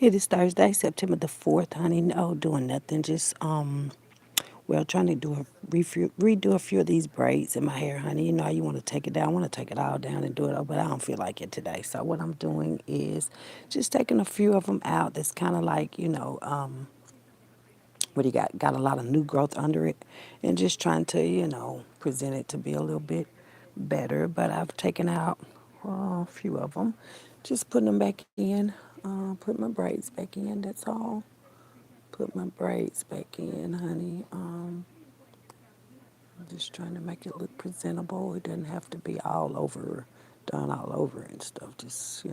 It is Thursday, September the 4th, honey. No, doing nothing. Just, well, trying to redo a few of these braids in my hair, honey. You know, you want to take it down. I want to take it all down and do it, but I don't feel like it today. So what I'm doing is just taking a few of them out. That's kind of like, what do you got a lot of new growth under it, and just trying to, present it to be a little bit better. But I've taken out a few of them, just putting them back in, put my braids back in. That's all. Put my braids back in, honey. I'm just trying to make it look presentable. It doesn't have to be all over, done all over and stuff. Just,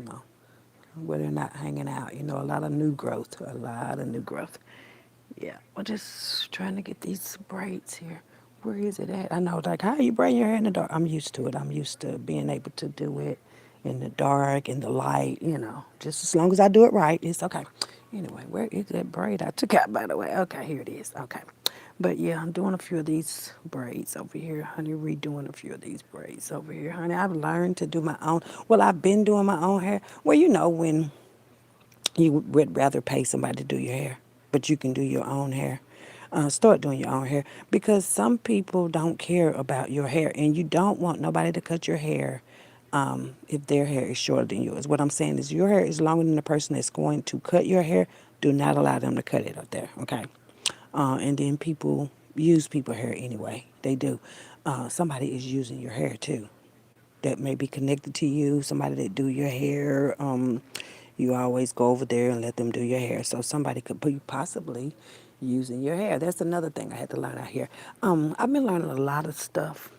where they're not hanging out. A lot of new growth, a lot of new growth. Yeah, we're just trying to get these braids here. Where is it at? I know, like, how you braid your hair in the dark? I'm used to it. I'm used to being able to do it in the dark, in the light, just as long as I do it right, it's okay. Anyway, where is that braid I took out, by the way? Okay, here it is. Okay. But yeah, I'm doing a few of these braids over here, honey. Redoing a few of these braids over here, honey. I've learned to do my own. Well, I've been doing my own hair. Well, when you would rather pay somebody to do your hair, but you can do your own hair. Start doing your own hair because some people don't care about your hair, and you don't want nobody to cut your hair if their hair is shorter than yours. What I'm saying is, your hair is longer than the person that's going to cut your hair. Do not allow them to cut it up there, okay? And then people use people hair anyway. They do. Somebody is using your hair too that may be connected to you, somebody that do your hair. You always go over there and let them do your hair. So somebody could be possibly using your hair. That's another thing I had to learn out here. I've been learning a lot of stuff.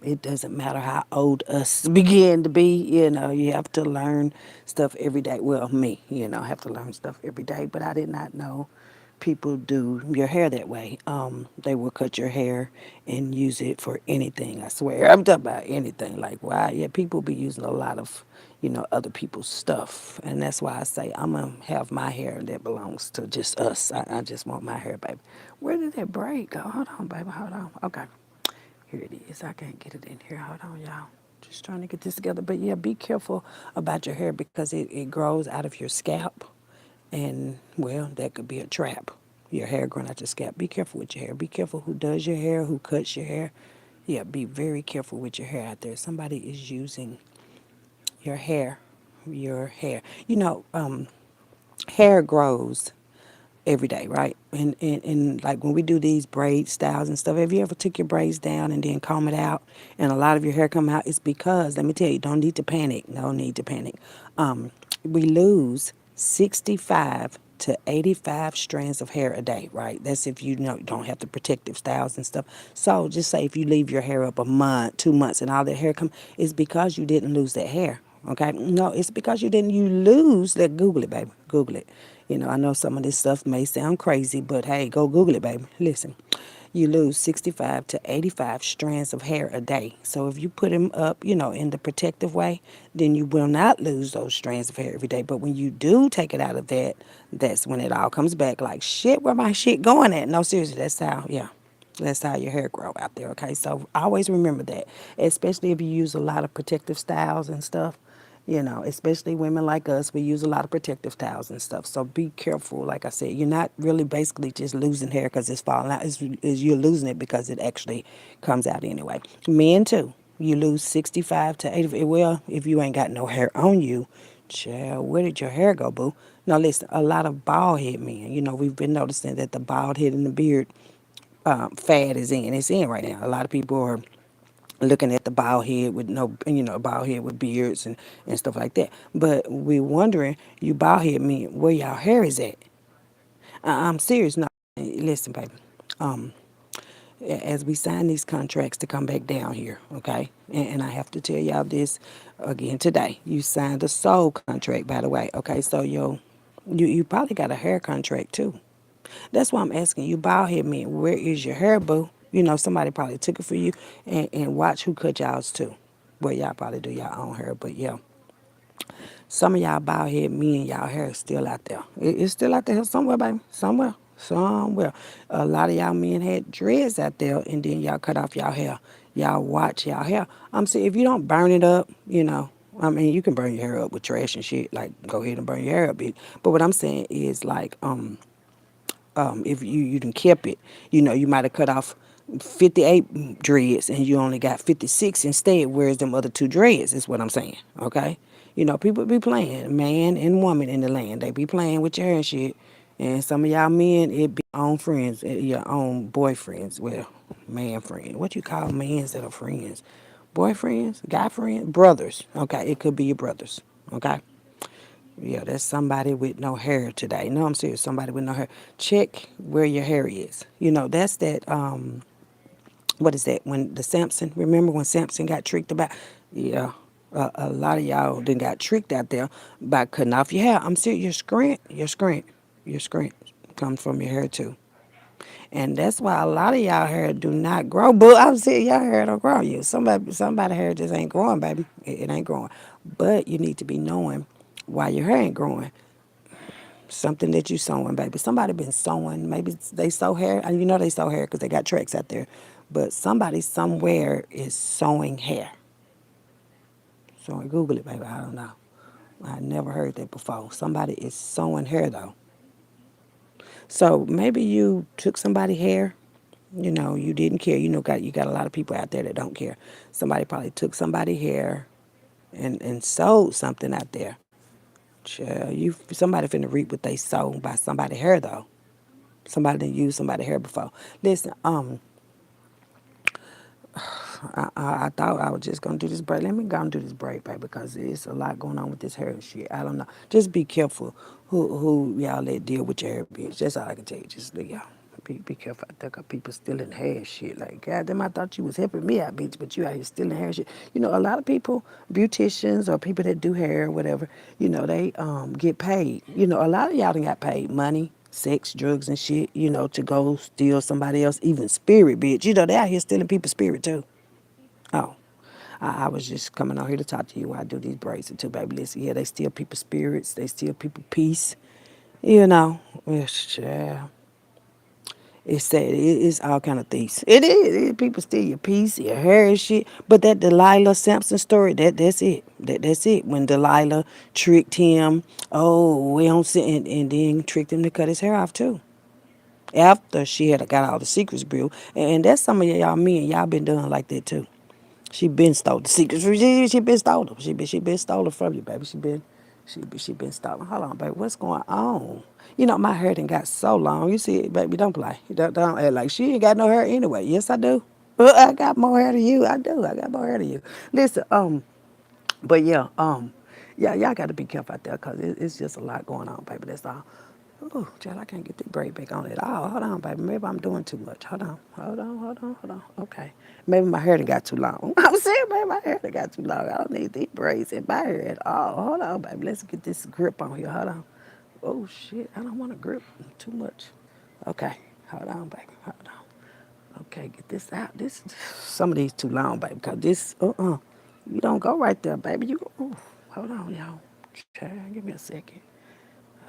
It doesn't matter how old us begin to be, you have to learn stuff every day. Well, me, I have to learn stuff every day, but I did not know people do your hair that way. They will cut your hair and use it for anything, I swear. I'm talking about anything. Like, wow, yeah, people be using a lot of, other people's stuff. And that's why I say I'm going to have my hair that belongs to just us. I just want my hair, baby. Where did that braid go? Hold on, baby, hold on. Okay. Here it is. I can't get it in here. Hold on, y'all. Just trying to get this together. But yeah, be careful about your hair because it grows out of your scalp. And, well, that could be a trap. Your hair growing out your scalp. Be careful with your hair. Be careful who does your hair, who cuts your hair. Yeah, be very careful with your hair out there. Somebody is using your hair. Your hair. Hair grows every day, right? And like when we do these braid styles and stuff, have you ever took your braids down and then comb it out and a lot of your hair come out? It's because, let me tell you, don't need to panic. No need to panic. We lose 65 to 85 strands of hair a day, right? That's if don't have the protective styles and stuff. So just say if you leave your hair up a month, 2 months, and all that hair come, it's because you didn't lose that hair. Okay, no, it's because you lose that. Google it, baby. Google it. I know some of this stuff may sound crazy, but hey, go Google it, baby. Listen, you lose 65 to 85 strands of hair a day. So if you put them up, in the protective way, then you will not lose those strands of hair every day. But when you do take it out of that, that's when it all comes back like, shit, where my shit going at? No, seriously, that's how, yeah. That's how your hair grow out there, okay? So always remember that, especially if you use a lot of protective styles and stuff. Especially women like us, we use a lot of protective towels and stuff. So be careful. Like I said, you're not really basically just losing hair because it's falling out. You're losing it because it actually comes out anyway. Men too. You lose 65 to 80. Well, if you ain't got no hair on you, child, where did your hair go, boo? Now listen, a lot of bald head men. We've been noticing that the bald head and the beard fad is in. It's in right now. A lot of people are looking at the bald head with no, bald head with beards and stuff like that. But we're wondering, you bald head men, where y'all hair is at? I'm serious. No, listen, baby. Um, as we sign these contracts to come back down here, okay? And I have to tell y'all this again today. You signed a soul contract, by the way, okay? So you probably got a hair contract too. That's why I'm asking you, bald head men, where is your hair, boo? Somebody probably took it for you, and watch who cut y'all's too. Well, y'all probably do y'all own hair, but yeah. Some of y'all bald head men, y'all hair is still out there. It's still out there somewhere, baby. Somewhere. Somewhere. A lot of y'all men had dreads out there, and then y'all cut off y'all hair. Y'all watch y'all hair. I'm saying, if you don't burn it up, I mean, you can burn your hair up with trash and shit. Like, go ahead and burn your hair up, bitch. But what I'm saying is, like, if you done kept it, you might have cut off 58 dreads and you only got 56 instead. Where's them other two dreads? Is what I'm saying. Okay, people be playing, man and woman in the land. They be playing with your hair and shit. And some of y'all men, it be your own friends, your own boyfriends. Well, man friend. What you call mans that are friends? Boyfriends, guy friends, brothers. Okay, it could be your brothers. Okay. Yeah, that's somebody with no hair today. No, I'm serious. Somebody with no hair. Check where your hair is. That's that. What is that? When the Samson? Remember when Samson got tricked about? Yeah, a lot of y'all then got tricked out there by cutting off your hair. I'm serious. Your scrant comes from your hair too. And that's why a lot of y'all hair do not grow. But I'm saying y'all hair don't grow. Somebody hair just ain't growing, baby. It ain't growing. But you need to be knowing why your hair ain't growing. Something that you sewing, baby. Somebody been sewing. Maybe they sew hair. And you know they sew hair because they got tracks out there. But somebody somewhere is sewing hair. So Google it, baby. I don't know. I never heard that before. Somebody is sewing hair though. So maybe you took somebody hair. You didn't care. You got a lot of people out there that don't care. Somebody probably took somebody hair and sold something out there. Child, somebody finna reap what they sold by somebody hair though. Somebody didn't use somebody hair before. Listen, I thought I was just gonna do this break. Let me go and do this break, baby, because there's a lot going on with this hair and shit. I don't know. Just be careful who y'all let deal with your hair, bitch. That's all I can tell you. Just y'all be careful out there, 'cause people stealing hair and shit. Like, goddamn, I thought you was helping me out, bitch, but you out here stealing hair and shit. A lot of people, beauticians or people that do hair or whatever, they get paid. A lot of y'all done got paid money, sex, drugs, and shit. To go steal somebody else, even spirit, bitch. They out here stealing people's spirit too. Oh, I was just coming out here to talk to you while I do these braids too, baby. Listen, yeah, they steal people's spirits. They steal people's peace. It's, it's sad. It's all kind of thieves. It is. People steal your peace, your hair and shit. But that Delilah Sampson story, that's it. That's it. When Delilah tricked him, oh, we don't see, and then tricked him to cut his hair off too. After she had got all the secrets, Bill. And that's some of y'all men. Y'all been done like that too. She been stole the secrets. She been stolen. She been stolen from you, baby. She been stolen. Hold on, baby. What's going on? My hair done got so long. You see it, baby. Don't play. Don't act like she ain't got no hair anyway. Yes, I do. I got more hair than you. I do. I got more hair than you. Listen, but yeah, y'all got to be careful out there because it's just a lot going on, baby. That's all. Oh, child, I can't get the brake back on at all. Hold on, baby. Maybe I'm doing too much. Hold on. Okay. Maybe my hair done got too long. I'm saying, baby, my hair done got too long. I don't need these braids in my hair at all. Hold on, baby. Let's get this grip on here. Hold on. Oh, shit. I don't want to grip too much. Okay. Hold on, baby. Hold on. Okay, get this out. Some of these too long, baby, because you don't go right there, baby. You go, ooh, hold on, y'all. Child, give me a second.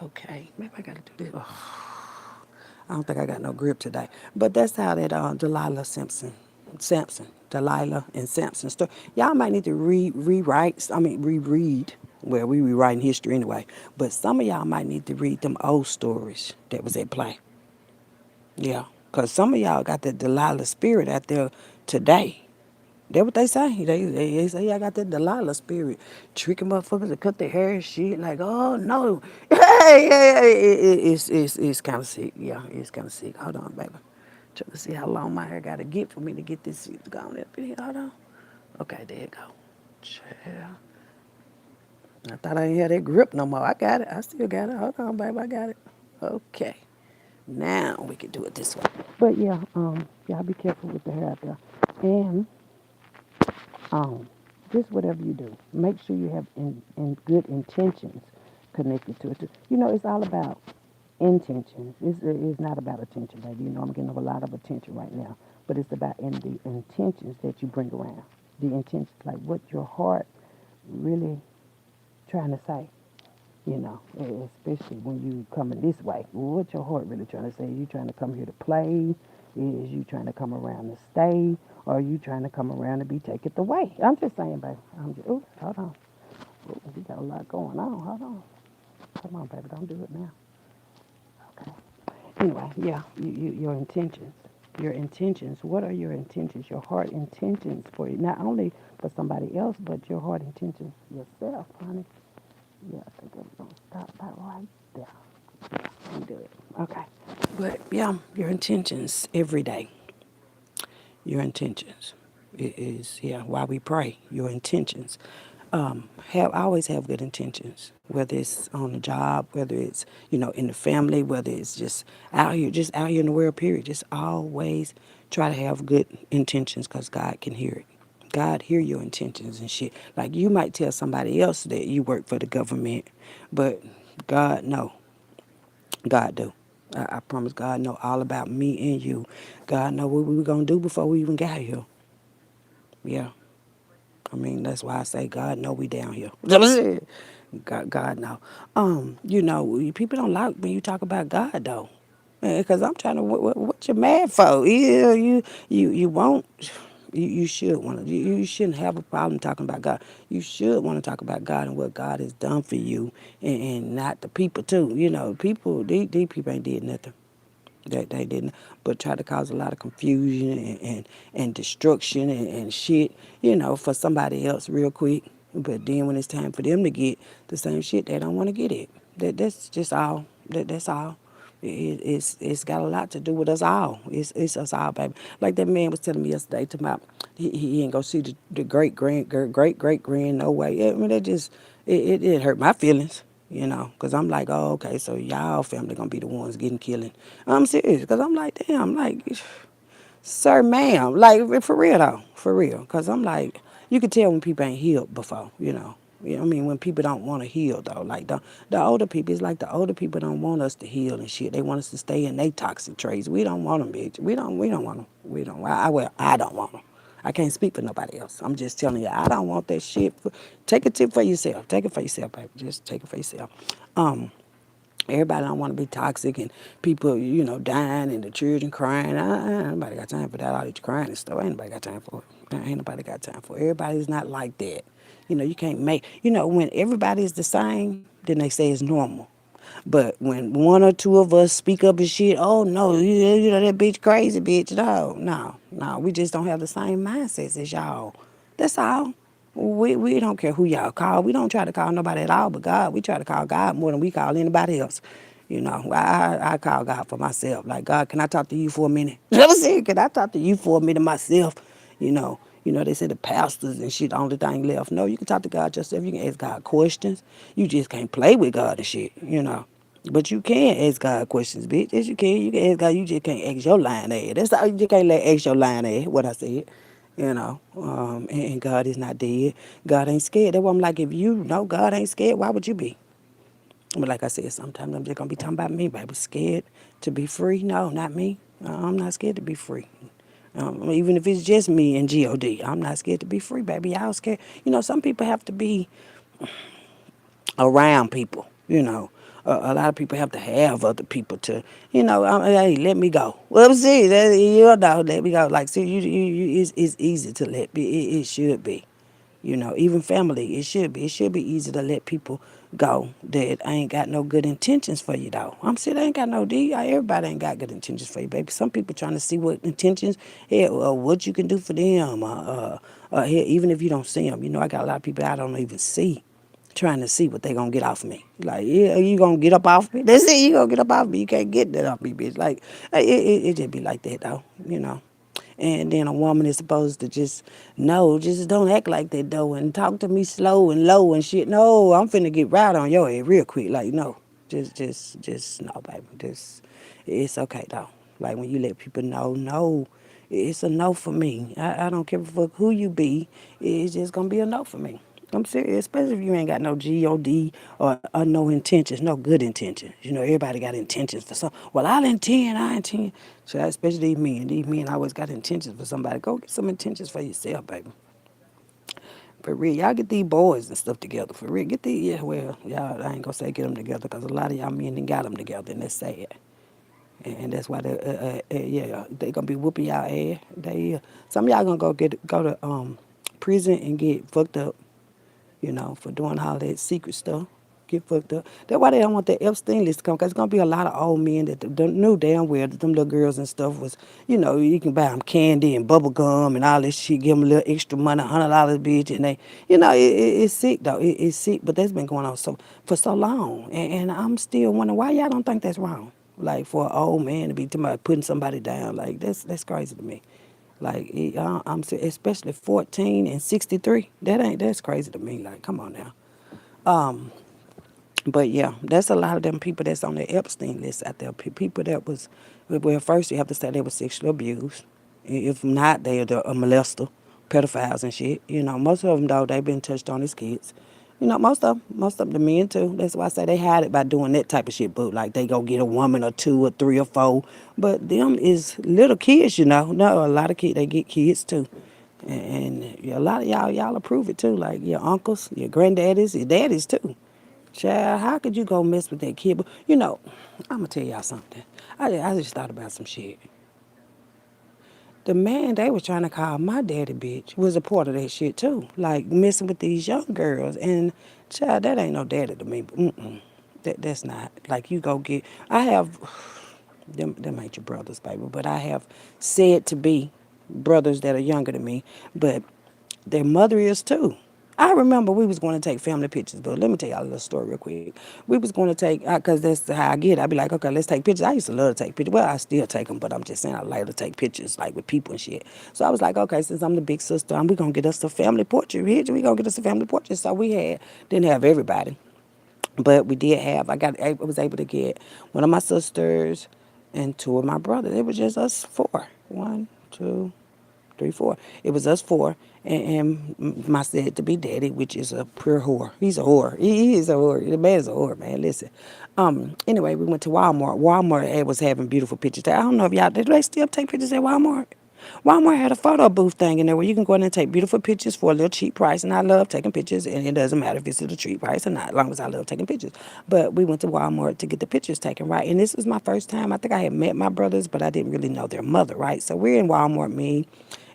Okay, maybe I gotta do this. I don't think I got no grip today. But that's how that Delilah and Samson story. Y'all might need to reread. Well, we rewriting history anyway. But some of y'all might need to read them old stories that was at play. Yeah, because some of y'all got that Delilah spirit out there today. That's what they say. They say I got that Delilah spirit, tricking motherfuckers to cut their hair and shit. Like, oh no, it's kind of sick. Yeah, it's kind of sick. Hold on, baby. Trying to see how long my hair got to get for me to get this shit going up in here. Hold on. Okay, there you go. Child. I thought I didn't have that grip no more. I got it. I still got it. Hold on, baby. I got it. Okay. Now we can do it this way. But yeah, y'all be careful with the hair out there. And um, just whatever you do, make sure you have in good intentions connected to it. It's all about intentions. It's not about attention, baby. I'm getting a lot of attention right now, but it's about in the intentions that you bring around. The intentions, like what your heart really trying to say. Especially when you coming this way. What your heart really trying to say? You trying to come here to play? Is you trying to come around to stay? Or are you trying to come around to be taken away? I'm just saying, baby. Ooh, hold on. Oh, we got a lot going on. Hold on. Come on, baby. Don't do it now. Okay. Anyway, yeah, your intentions. Your intentions. What are your intentions? Your heart intentions for you. Not only for somebody else, but your heart intentions yourself, honey. Yeah, I think I'm going to stop that right there. Let me do it. Okay. But yeah, your intentions every day. Your intentions. It is, yeah, why we pray. Your intentions. Always have good intentions, whether it's on the job, whether it's, in the family, whether it's just out here in the world, period. Just always try to have good intentions because God can hear it. God hear your intentions and shit. Like you might tell somebody else that you work for the government, but God know. God do. I promise God know all about me and you. God know what we were gonna do before we even got here. Yeah. I mean, that's why I say God know we down here. God know. People don't like when you talk about God though, because I'm trying to. What you mad for? Yeah, you won't. You should want to. You shouldn't have a problem talking about God. You should want to talk about God and what God has done for you, and not the people too. People. These people ain't did nothing. They didn't, but try to cause a lot of confusion and destruction and shit, for somebody else real quick. But then when it's time for them to get the same shit, they don't want to get it. That's just all. That's all. It's got a lot to do with us all. It's us all, baby. Like that man was telling me yesterday, to my he ain't gonna see the great grand no way. I mean, that just it hurt my feelings. Because I'm like, oh, okay, so y'all family gonna be the ones getting killing. I'm serious, because I'm like, damn, like, sir, ma'am, like, for real though, for real. Because I'm like, you can tell when people ain't healed before, I mean, when people don't want to heal though, like the older people, it's like the older people don't want us to heal and shit. They want us to stay in their toxic traits. We don't want them, bitch. We don't want them. We don't. I don't want them. I can't speak for nobody else. I'm just telling you, I don't want that shit. Take a tip for yourself. Take it for yourself, baby. Just take it for yourself. Um, Everybody don't want to be toxic and people, dying and the children crying. Ain't nobody got time for that. All this crying and stuff. Ain't nobody got time for it. Ain't nobody got time for it. Everybody's not like that. You can't make, when everybody is the same, then they say it's normal. But when one or two of us speak up and shit, oh no, that bitch crazy, bitch. No. We just don't have the same mindsets as y'all. That's all. We don't care who y'all call. We don't try to call nobody at all but God. We try to call God more than we call anybody else. I call God for myself. Like, God, can I talk to you for a minute? You know what I'm saying? Can I talk to you for a minute myself? They say the pastors and shit, the only thing left. No, you can talk to God yourself. You can ask God questions. You just can't play with God and shit. But you can ask God questions, bitch. Yes, you can. You can ask God. You just can't ask your lying ass. That's all. You just can't ask your lying ass. What I said. And God is not dead. God ain't scared. That's why I'm like, if you know God ain't scared, why would you be? But like I said, sometimes I'm just gonna be talking about me, baby. Scared to be free? No, not me. I'm not scared to be free. Even if it's just me and God, I'm not scared to be free, baby. Y'all scared? Some people have to be around people. A lot of people have to have other people to, hey, let me go. Well, see, let me go. Like, see, it's easy to let be. It should be. Even family, it should be. It should be easy to let people go that ain't got no good intentions for you, though. I'm saying they ain't got no D. Everybody ain't got good intentions for you, baby. Some people trying to see what intentions, what you can do for them. Even if you don't see them, I got a lot of people I don't even see trying to see what they gonna get off of me. Like, yeah, you gonna get up off me? That's it. You gonna get up off me? You can't get that off me, bitch. Like, it just be like that though. And then a woman is supposed to just no, just don't act like that though, and talk to me slow and low and shit. No, I'm finna get right on your head real quick. Like, no, just no, baby. Just it's okay though. Like when you let people know, no, it's a no for me. I don't care for who you be. It's just gonna be a no for me. I'm serious, especially if you ain't got no God or no intentions, no good intentions. Everybody got intentions for some. Well, I intend. So especially these men. These men always got intentions for somebody. Go get some intentions for yourself, baby. For real, y'all get these boys and stuff together. For real, get these. Yeah, well, y'all. I ain't gonna say get them together because a lot of y'all men ain't got them together, and that's sad. And that's why yeah, they gonna be whooping y'all ass. Some of y'all gonna go to prison and get fucked up. for doing all that secret stuff. Get fucked up. That's why they don't want that Epstein list to come, because it's going to be a lot of old men that knew damn well that them little girls and stuff was, you can buy them candy and bubble gum and all this shit, give them a little extra money, $100, bitch, and they, it's sick, though. It's sick, but that's been going on for so long. And I'm still wondering why y'all don't think that's wrong. Like, for an old man to be talking about putting somebody down, like, that's crazy to me. Like, especially 14 and 63. That's crazy to me. Like, come on now. But yeah, that's a lot of them people that's on the Epstein list out there. People that was, well, first you have to say they were sexually abused. If not, they're a molester, pedophiles and shit. Most of them though they been touched on as kids. Most of them, the men too. That's why I say they hide it by doing that type of shit. But like they go get a woman or two or three or four. But them is little kids. No, a lot of kids they get kids too. And a lot of y'all approve it too. Like your uncles, your granddaddies, your daddies too. Child, how could you go mess with that kid? But I'm gonna tell y'all something. I just thought about some shit. The man they was trying to call my daddy bitch was a part of that shit too. Like messing with these young girls. And child, that ain't no daddy to me. Mm-mm. That's not. Like you go get I have them ain't your brothers, baby, but I have said to be brothers that are younger than me, but their mother is too. I remember we was going to take family pictures, but let me tell y'all a little story real quick. We was going to take, because that's how I get. I'd be like, okay, let's take pictures. I used to love to take pictures. Well, I still take them, but I'm just saying I like to take pictures, like with people and shit. So I was like, okay, since I'm the big sister, we going to get us a family portrait. We going to get us a family portrait. So didn't have everybody. But we did have, I was able to get one of my sisters and two of my brothers. It was just us four. One, two, 3, 4. It was us four, and my said to be daddy, which is a pure whore. He's a whore. He is a whore. The man is a whore, man. Listen. Anyway, we went to Walmart. Walmart was having beautiful pictures there. I don't know if y'all, do they still take pictures at Walmart? Walmart had a photo booth thing in there where you can go in and take beautiful pictures for a little cheap price. And I love taking pictures, and it doesn't matter if it's at a cheap price or not, as long as I love taking pictures. But we went to Walmart to get the pictures taken, right? And this was my first time. I think I had met my brothers, but I didn't really know their mother, right? So we're in Walmart, me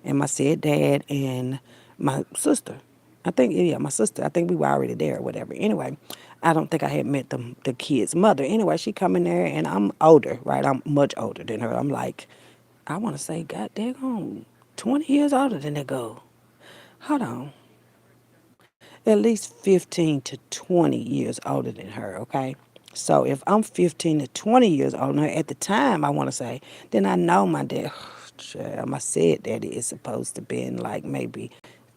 and my said dad and my sister. I think, yeah, my sister. I think we were already there or whatever. Anyway, I don't think I had met the kid's mother. Anyway, she come in there, and I'm older, right? I'm much older than her. I'm like, I want to say, God daggone, 20 years older than that girl. Hold on. At least 15 to 20 years older than her, okay? So if I'm 15 to 20 years older than her at the time, I want to say, then I know my dad, my said daddy is supposed to be in like maybe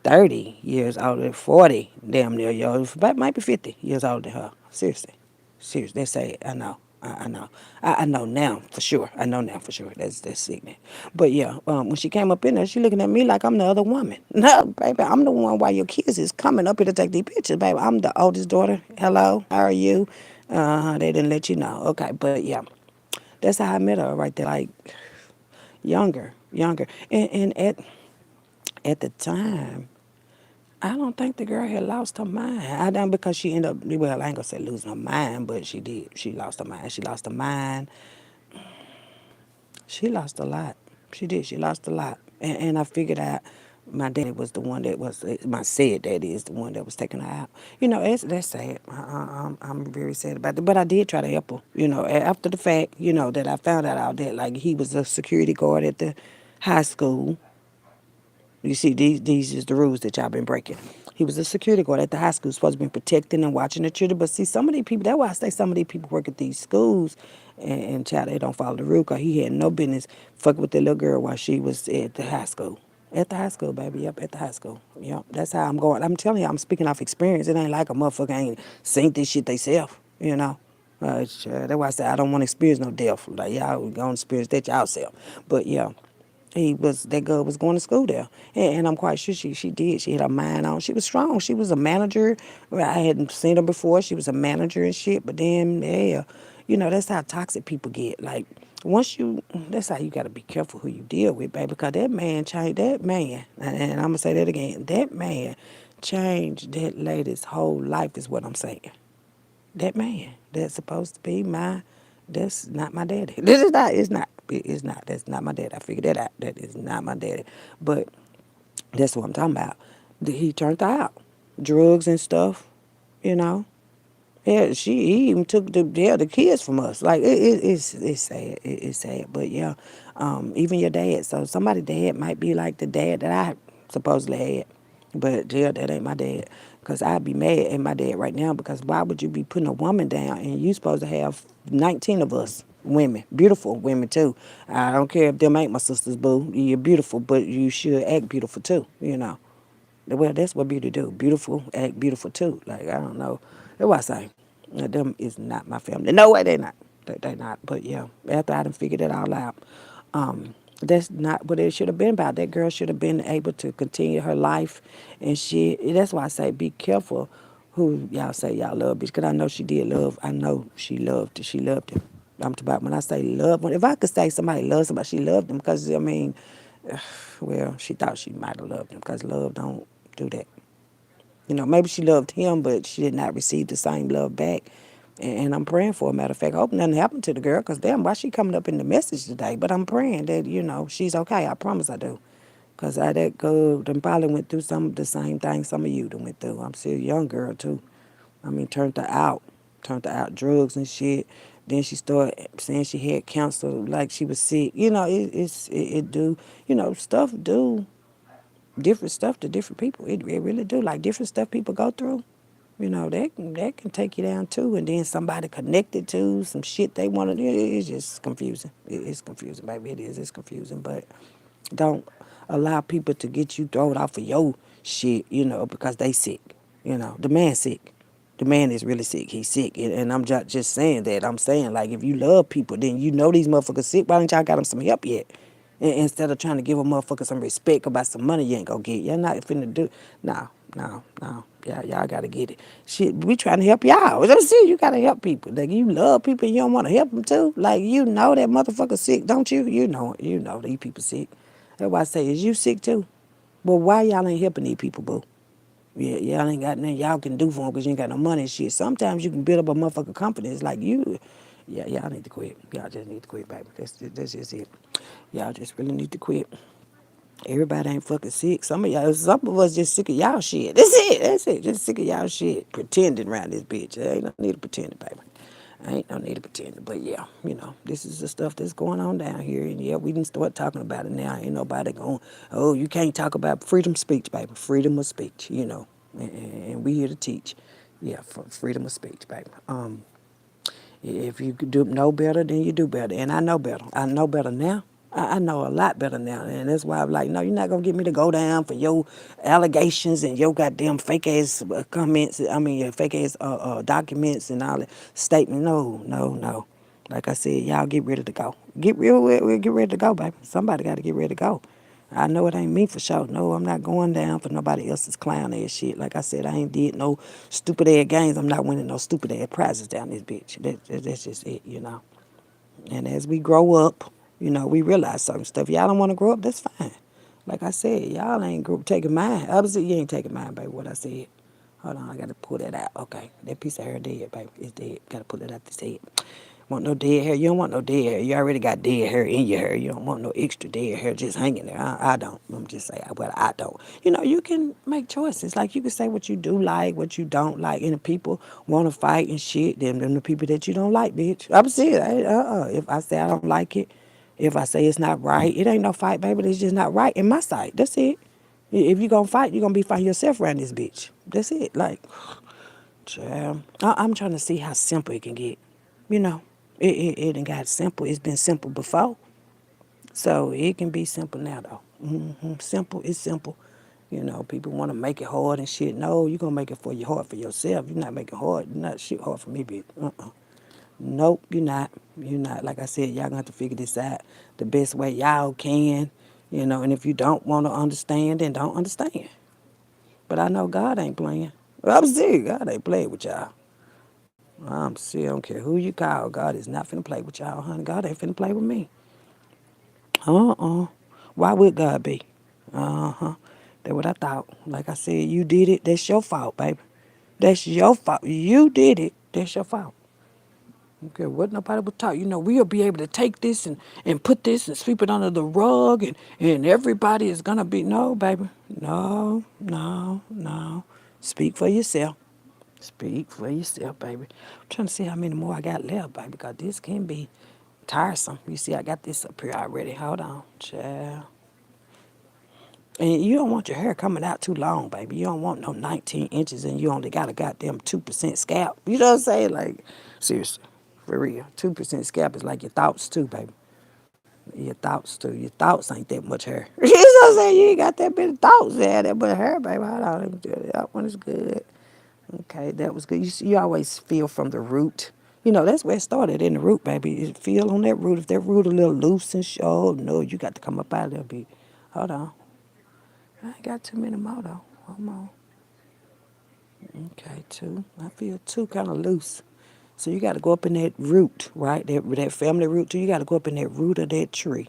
30 years older, 40, damn near years, but maybe 50 years older than her. Seriously. Seriously, they say I know. I know. I know now for sure. I know now for sure. That's sickening. But yeah, when she came up in there, she looking at me like I'm the other woman. No, baby, I'm the one while your kids is coming up here to take these pictures, baby. I'm the oldest daughter. Hello, how are you? They didn't let you know. Okay, but yeah, that's how I met her right there. Like younger, and at the time. I don't think the girl had lost her mind. I don't because she ended up, well, I ain't gonna say losing her mind, but she did. She lost her mind. She lost her mind. She lost a lot. She did. She lost a lot. And I figured out my daddy was the one that was, my said daddy is the one that was taking her out. That's sad. I'm very sad about it. But I did try to help her, after the fact, that I found out all that. Like he was a security guard at the high school. You see, these is the rules that y'all been breaking. He was a security guard at the high school, supposed to be protecting and watching the children. But see, some of these people, that's why I say some of these people work at these schools and child, they don't follow the rule because he had no business fucking with that little girl while she was at the high school. At the high school, baby. Yep, at the high school. Yep, that's how I'm going. I'm telling you, I'm speaking off experience. It ain't like a motherfucker ain't seen this shit theyself. That's why I say I don't want to experience no death. Like, y'all going to experience that y'all self. But yeah. That girl was going to school there, and I'm quite sure she did. She had her mind on. She was strong. She was a manager. Well, I hadn't seen her before. She was a manager and shit. But then, yeah, that's how toxic people get. Like that's how you got to be careful who you deal with, baby. Because that man changed. That man, and I'm gonna say that again. That man changed that lady's whole life. Is what I'm saying. That man that's supposed to be that's not my daddy. This is not, it's not, that's not my daddy. I figured that out. That is not my daddy. But that's what I'm talking about. He turned her out. drugs and stuff, you know. Yeah, he even took the kids from us. Like it's sad. It's sad. But yeah, even your dad. So somebody dad might be like the dad that I supposedly had, but yeah, that ain't my dad. Cause I'd be mad at my dad right now because why would you be putting a woman down and you supposed to have 19 of us women, beautiful women too. I don't care if them ain't my sisters, boo. You're beautiful, but you should act beautiful too. You know. Well, that's what beauty do. Beautiful, act beautiful too. Like I don't know. That's what I say. Them is not my family. No way they not. They not. But yeah, after I done figured it all out, that's not what it should have been about. That girl should have been able to continue her life, and she. That's why I say be careful who y'all say y'all love, because I know she did love. I know she loved. She loved him. I'm talking about when I say love. If I could say somebody loves somebody, she loved them because I mean, well, she thought she might have loved him because love don't do that. You know, maybe she loved him, but she did not receive the same love back. And I'm praying for her. Matter of fact, I hope nothing happened to the girl, because damn, why she coming up in the message today? But I'm praying that, she's okay. I promise I do. Because that girl done probably went through some of the same things some of you done went through. I'm still a young girl, too. I mean, turned her out drugs and shit. Then she started saying she had cancer, like she was sick. You know, it do, stuff do different stuff to different people. It really do. Like different stuff people go through. That can take you down too. And then somebody connected to some shit they want to. It's just confusing. It's confusing, baby. It is. It's confusing. But don't allow people to get you thrown off of your shit. Because they sick. The man sick. The man is really sick. He's sick. And I'm just saying that. I'm saying, like, if you love people, then you know these motherfuckers sick. Why don't y'all got them some help yet? Instead of trying to give a motherfucker some respect about some money you ain't gonna get. Y'all not finna do. No, no, no. Y'all gotta get it. Shit, we trying to help y'all. Let's see, you gotta help people. Like, you love people and you don't want to help them too. Like, you know that motherfucker sick, don't you? You know these people sick. That's why I say, is you sick too? Well, why y'all ain't helping these people, boo? Yeah, y'all ain't got nothing y'all can do for them because you ain't got no money and shit. Sometimes you can build up a motherfucking company. It's like you, yeah, y'all need to quit. Y'all just need to quit, baby. That's just it. Y'all just really need to quit. Everybody ain't fucking sick. Some of us just sick of y'all shit. That's it. That's it. Just sick of y'all shit. Pretending around this bitch. There ain't no need to pretend, baby. I ain't no need to pretend. But yeah, this is the stuff that's going on down here. And yeah, we can start talking about it now. Ain't nobody going, oh, you can't talk about freedom of speech, baby. Freedom of speech. And we here to teach. Yeah, for freedom of speech, baby. If you could know better, then you do better. And I know better. I know better now. I know a lot better now. And that's why I'm like, no, you're not going to get me to go down for your allegations and your goddamn fake ass comments. I mean, your fake ass documents and all that statement. No, no, no. Like I said, y'all get ready to go. Get ready to go, baby. Somebody got to get ready to go. I know it ain't me for sure. No, I'm not going down for nobody else's clown ass shit. Like I said, I ain't did no stupid ass games. I'm not winning no stupid ass prizes down this bitch. That's just it. And as we grow up, we realize certain stuff. Y'all don't want to grow up, that's fine. Like I said, y'all ain't taking mine. Obviously, you ain't taking mine, baby, what I said. Hold on, I got to pull that out. Okay, that piece of hair dead, baby. It's dead. Got to pull it out this head. Want no dead hair? You don't want no dead hair. You already got dead hair in your hair. You don't want no extra dead hair just hanging there. I don't. I'm just saying, well, I don't. You can make choices. Like, you can say what you do like, what you don't like. And if people want to fight and shit, them the people that you don't like, bitch. I'm serious. If I say I don't like it, if I say it's not right, it ain't no fight, baby. It's just not right in my sight. That's it. If you going to fight, you're going to be fighting yourself around this bitch. That's it. Like, child, I'm trying to see how simple it can get. You know, it ain't got simple. It's been simple before. So it can be simple now, though. Simple is simple. People want to make it hard and shit. No, you're going to make it for hard for yourself. You're not making hard. You're not shit hard for me, bitch. Nope, you're not. You're not. Like I said, y'all going to have to figure this out the best way y'all can. And if you don't want to understand, then don't understand. But I know God ain't playing. I'm serious. God ain't playing with y'all. I'm serious. I don't care who you call. God is not finna play with y'all, honey. God ain't finna play with me. Uh-uh. Why would God be? Uh-huh. That's what I thought. Like I said, you did it. That's your fault, baby. That's your fault. You did it. That's your fault. Okay, what nobody was taught. We'll be able to take this and put this and sweep it under the rug and everybody is gonna be no, baby. No, no, no. Speak for yourself. Speak for yourself, baby. I'm trying to see how many more I got left, baby, because this can be tiresome. You see, I got this up here already. Hold on, child. And you don't want your hair coming out too long, baby. You don't want no 19 inches and you only got a goddamn 2% scalp. You know what I'm saying? Like, seriously, for real. 2% scalp is like your thoughts, too, baby. Your thoughts, too. Your thoughts ain't that much hair. You know what I'm saying? You ain't got that many thoughts there, that much hair, baby. Hold on, let me do it. That one is good. Okay, that was good. You see, you always feel from the root. You know, that's where it started, in the root, baby. You feel on that root. If that root a little loose and short, no, you got to come up out of there, bit. Hold on. I ain't got too many more, though. One more. Okay, two. I feel two kind of loose. So you got to go up in that root, right? That family root, too. You got to go up in that root of that tree.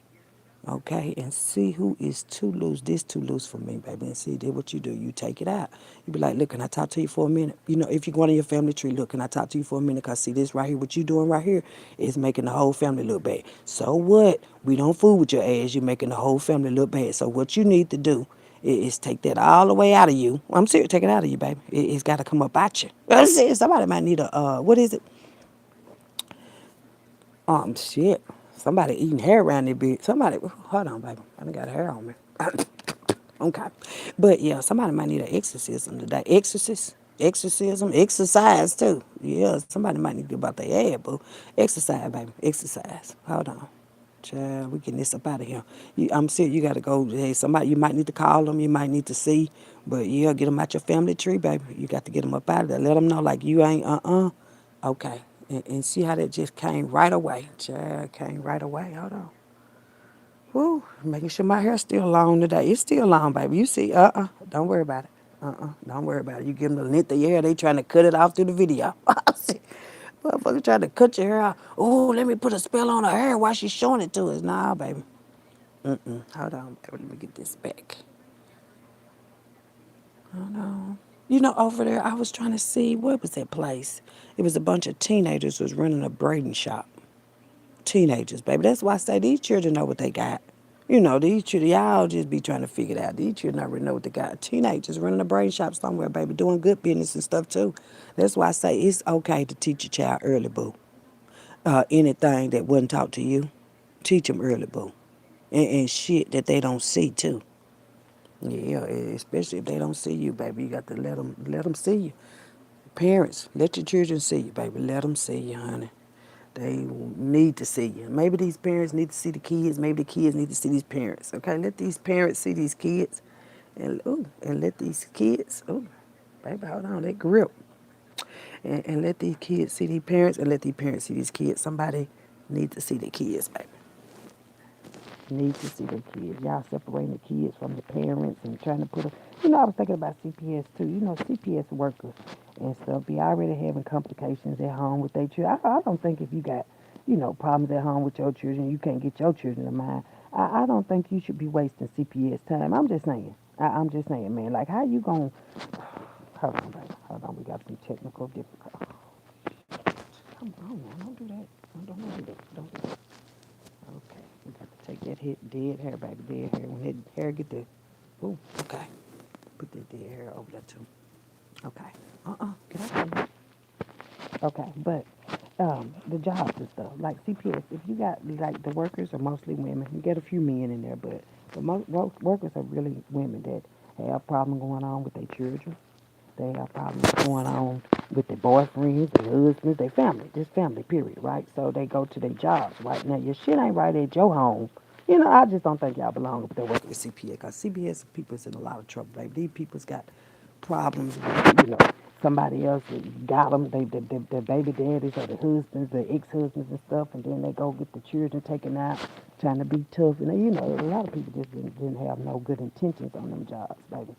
Okay, and see who is too loose. This too loose for me, baby. And see, then what you do, you take it out. You be like, look, can I talk to you for a minute? You know, if you go on your family tree, look, can I talk to you for a minute? Because see, this right here, what you doing right here is making the whole family look bad. So what? We don't fool with your ass. You're making the whole family look bad. So what you need to do is take that all the way out of you. I'm serious, take it out of you, baby. It's got to come up out you. I'm serious. Somebody might need a, what is it? Shit. Somebody eating hair around their bit. Somebody, hold on, baby. I done got hair on me. Okay. But yeah, somebody might need an exorcism today. Exorcism, exercise too. Yeah, somebody might need to get about their head, boo. Exercise, baby. Exercise. Hold on. Child, we getting this up out of here. I'm serious, you got to go. Hey, somebody, you might need to call them. You might need to see. But yeah, get them out your family tree, baby. You got to get them up out of there. Let them know, like, you ain't, Okay. And see how that just came right away. Child, came right away. Hold on. Woo, making sure my hair's still long today. It's still long, baby. You see, don't worry about it. Don't worry about it. You give them the length of your hair, they trying to cut it off through the video. See, motherfucker trying to cut your hair out. Oh, let me put a spell on her hair while she's showing it to us. Nah, baby. Hold on, baby. Let me get this back. Hold on. You know, over there, I was trying to see, what was that place? It was a bunch of teenagers was running a braiding shop. Teenagers, baby. That's why I say these children know what they got. You know, these children, y'all just be trying to figure it out. These children already know what they got. Teenagers running a brain shop somewhere, baby, doing good business and stuff too. That's why I say it's okay to teach a child early, boo. Anything that wasn't taught to you, teach them early, boo. And shit that they don't see too. Yeah, especially if they don't see you, baby. You got to let them see you. Parents, let your children see you, baby. Let them see you, honey. They need to see you. Maybe these parents need to see the kids. Maybe the kids need to see these parents. Okay, let these parents see these kids, and let these kids. Oh, baby, hold on, that grip. And let these kids see these parents, and let these parents see these kids. Somebody need to see the kids, baby. Need to see the kids. Y'all separating the kids from the parents and trying to put them. You know, I was thinking about CPS too. You know, CPS workers and stuff be already having complications at home with their children. I don't think if you got, you know, problems at home with your children, you can't get your children to mind. I don't think you should be wasting CPS time. I'm just saying. I'm just saying, man. Like, how you going to. Hold on, baby. Hold on. We got some technical difficulties. Come on, man. Don't do that. Don't do that. Don't do that. Okay, we got to take that hit, dead hair, baby, dead hair. When that hair get the, ooh, okay. Put that dead hair over there too. Okay. Get out of here. Okay, but the jobs and stuff, like CPS, if you got, like, the workers are mostly women. You get a few men in there, but the most workers are really women that have problems going on with their children. They have problems going on with their boyfriends, their husbands, their family, just family, period, right? So they go to their jobs, right? Now, your shit ain't right at your home. You know, I just don't think y'all belong up there working with CPS, because CPS people's in a lot of trouble, baby. These people's got problems with, you know, somebody else that got them, their baby daddies or the husbands, the ex-husbands and stuff, and then they go get the children taken out, trying to be tough. And, you know, a lot of people just didn't have no good intentions on them jobs, baby.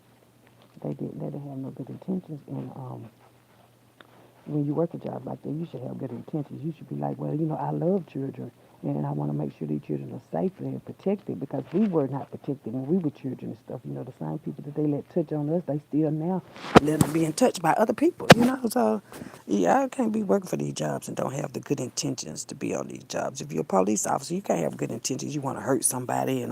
They didn't have no good intentions. And when you work a job like that, you should have good intentions. You should be like, well, you know, I love children, and I want to make sure these children are safe and protected, because we were not protected when we were children and stuff. You know, the same people that they let touch on us, they still now let them being touched by other people. You know, so yeah, I can't be working for these jobs and don't have the good intentions to be on these jobs. If you're a police officer, you can't have good intentions. You want to hurt somebody and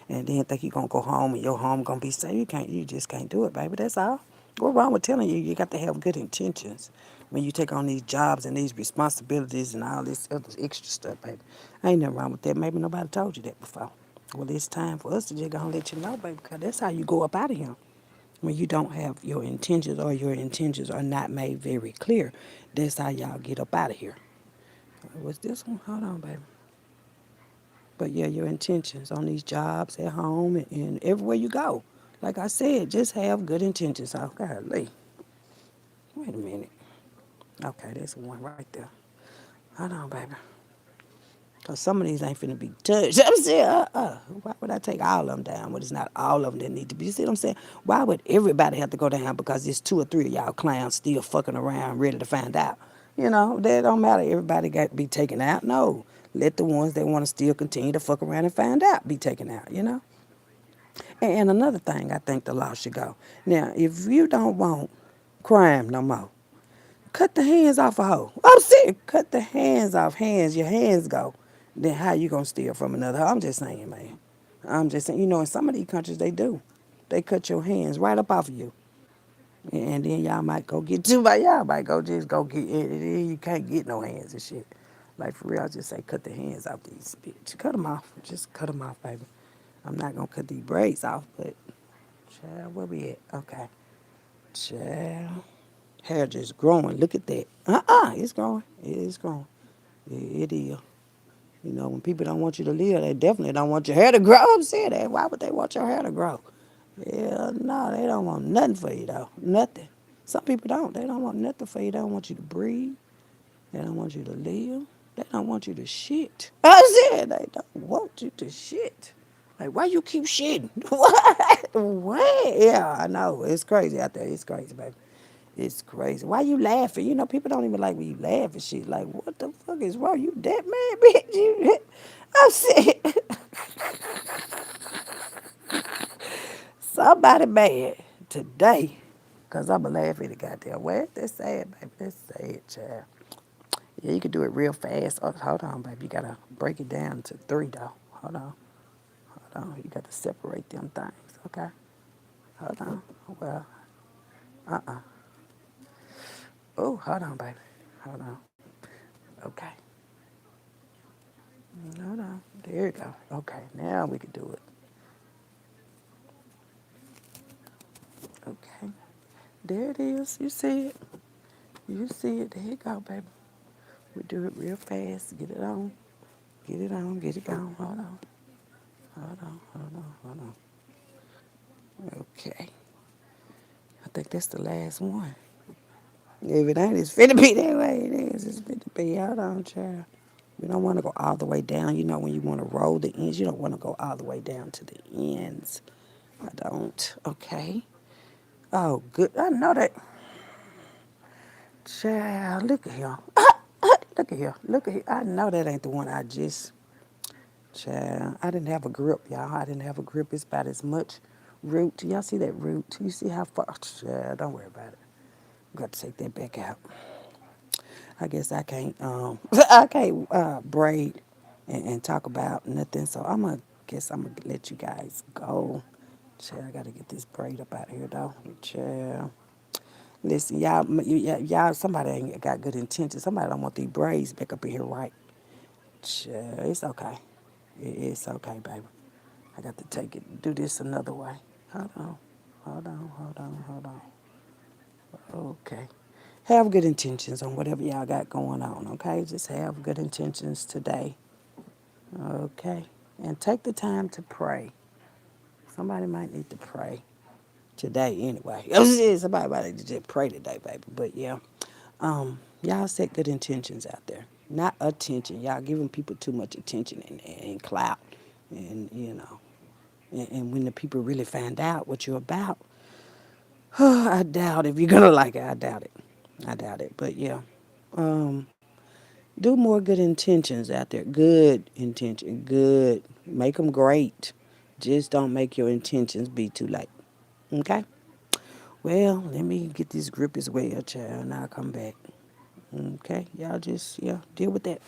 then think you're gonna go home and your home gonna be safe. You just can't do it, baby. That's all. What's wrong with telling you you got to have good intentions when you take on these jobs and these responsibilities and all this other extra stuff, baby? Ain't nothing wrong with that. Maybe nobody told you that before. Well, it's time for us to just gonna let you know, baby, because that's how you go up out of here. When you don't have your intentions or your intentions are not made very clear, that's how y'all get up out of here. What's this one? Hold on, baby. But yeah, your intentions on these jobs at home and everywhere you go. Like I said, just have good intentions. Oh, golly. Wait a minute. Okay, there's one right there. Hold on, baby. Because some of these ain't finna be touched. I'm saying, why would I take all of them down when it's not all of them that need to be? You see what I'm saying? Why would everybody have to go down because it's two or three of y'all clowns still fucking around ready to find out? You know, that don't matter. Everybody got to be taken out. No. Let the ones that want to still continue to fuck around and find out be taken out, you know? And another thing I think the law should go. Now, if you don't want crime no more, cut the hands off a hoe. I'm serious. Cut the hands off. Hands, your hands go. Then how you gonna steal from another hoe? I'm just saying, man. I'm just saying, you know, in some of these countries they do. They cut your hands right up off of you. And then y'all might go get two by y'all might go just go get it. You can't get no hands and shit. Like for real, I just say cut the hands off these bitch. Cut them off. Just cut them off, baby. I'm not gonna cut these braids off, but child, where we at? Okay. Child. Hair just growing. Look at that. It's growing. It's growing. It is. You know, when people don't want you to live, they definitely don't want your hair to grow. I'm saying that. Why would they want your hair to grow? Hell no, they don't want nothing for you though. Nothing. Some people don't. They don't want nothing for you. They don't want you to breathe. They don't want you to live. They don't want you to shit. I said they don't want you to shit. Like, why you keep shitting? What? What? Yeah, I know. It's crazy out there. It's crazy, baby. It's crazy. Why you laughing? You know, people don't even like when you laugh and shit. Like, what the fuck is wrong? You that mad, bitch? You, I'm saying, somebody mad today. Because I'm going to laugh at the goddamn way. That's sad, baby. That's sad, child. Yeah, you can do it real fast. Oh, hold on, baby. You got to break it down to three, though. Hold on. Hold on. You got to separate them things, okay? Hold on. Well, oh, hold on, baby. Hold on. Okay. Hold on. There you go. Okay, now we can do it. Okay. There it is. You see it. You see it. There you go, baby. We do it real fast. Get it on. Get it on. Get it going. Hold on. Hold on. Hold on. Hold on. Okay. I think that's the last one. If it ain't, it's finna be that way. It is. It's finna be. Hold on, child. We don't want to go all the way down. You know, when you want to roll the ends, you don't want to go all the way down to the ends. I don't. Okay. Oh, good. I know that. Child, look at him. Look at here. Look at here. I know that ain't the one I just. Child, I didn't have a grip, y'all. I didn't have a grip. It's about as much root. Y'all see that root? You see how far? Child, don't worry about it. Got to take that back out. I guess I can't. I can't braid and talk about nothing. So I'm gonna let you guys go. Child, I gotta get this braid up out here though. Child. Listen, y'all, somebody ain't got good intentions. Somebody don't want these braids back up in here right. Child, it's okay. It's okay, baby. I got to take it, do this another way. Hold on, hold on, hold on, hold on. Okay. Have good intentions on whatever y'all got going on, okay? Just have good intentions today, okay? And take the time to pray. Somebody might need to pray today anyway. Somebody might need to just pray today, baby. But yeah, y'all set good intentions out there. Not attention. Y'all giving people too much attention and clout. And, you know, and when the people really find out what you're about, I doubt if you're going to like it. I doubt it. I doubt it. But yeah, do more good intentions out there. Good intention. Good. Make them great. Just don't make your intentions be too late. Okay? Well, let me get this grip as well, child, and I'll come back. Okay? Y'all just, yeah, deal with that.